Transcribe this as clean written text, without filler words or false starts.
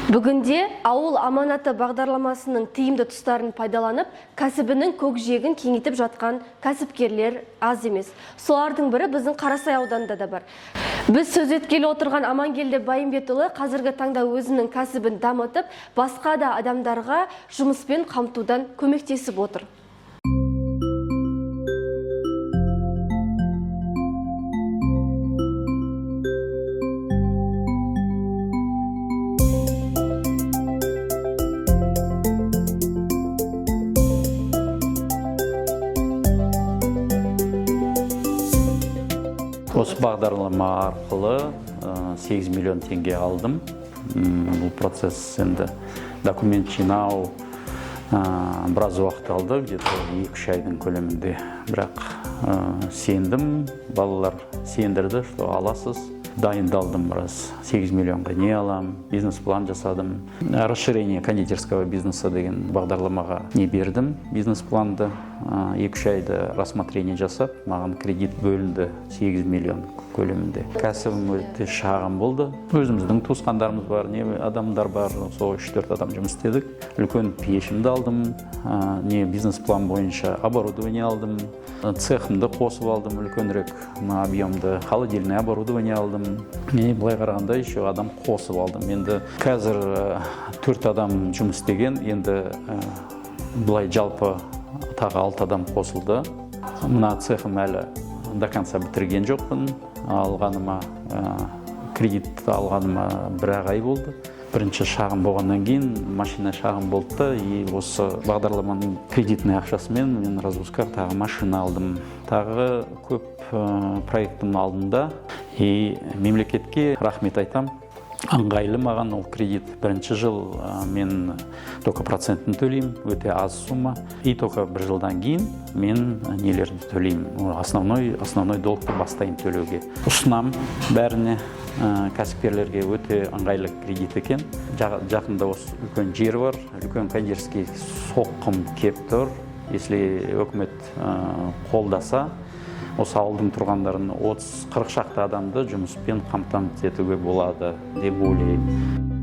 Бүгінде ауыл аманаты бағдарламасының тиімді тұстарын пайдаланып, кәсібінің көкжиегін кеңейтіп жатқан кәсіпкерлер аз емес. Солардың бірі біздің Қарасай ауданында да бар. Біз сөз еткелі отырған Амангелді Байымбетұлы қазіргі таңда өзінің кәсібін дамытып, басқа да адамдарға жұмыспен қамтудан көмектесіп отыр. Осы бағдарлама арқылы 8 миллион теңге алдым. Бұл процесс енді документ жинау біраз уақыт алды, где-то 2-3 айдың көлемінде. Бірақ сендім, балалар сендірді, что аласыз. Дайындалдым біраз. 8 миллионға не алам, бизнес-план жасадым. Расширение кондитерского бизнеса деген бағдарламаға не бердім, бизнес-планды. 2-3 айда рассмотрение жасап, маған кредит бөлінді 8 миллион көлемінде. Кәсібім өте шағын болды. Өзіміздің туысқандарымыз бар, не адамдар бар, сол 3-4 адам жұмыс істедік. Үлкен пешімді алдым, не бизнес-план бойынша оборудование алдым. Цехымды қосып алдым, үлкенірек объемды, холодильный оборудование алдым. Мен былай қарағанда еще адам қосып алдым. Енді қазір 4 адам жұмыс істеген, енді былай жалпы тағы 6 адам қосылды. Мына цехым әлі до конца бітірген жоқпын. Алғаныма, кредит алғаныма 1 ай болды. Бірінші шағын болғаннан кейін машина шағын болды, и осы бағдарламаның кредитный ақшасымен мен разгрузка тағы машина алдым. Тағы көп проектім алдында, и мемлекетке рахмет айтам. Ыңғайлы маған ол кредит. Бірінші жыл мен только процентін төлейм, өте аз сумма. И только 1 жылдан кейін мен нелерді төлейм. Основной долгты бастайым төлеуге. Ұсынам бәріне, кәсіпкерлерге өте ыңғайлы кредит екен. Жақында осы үлкен жер бар, үлкен кондитерский соққым кеп тұр. Если өкімет қолдаса, осы ауылдың тұрғандарын 30-40 шақты адамды жұмыспен қамтамасыз етуге болады деп ойлаймын.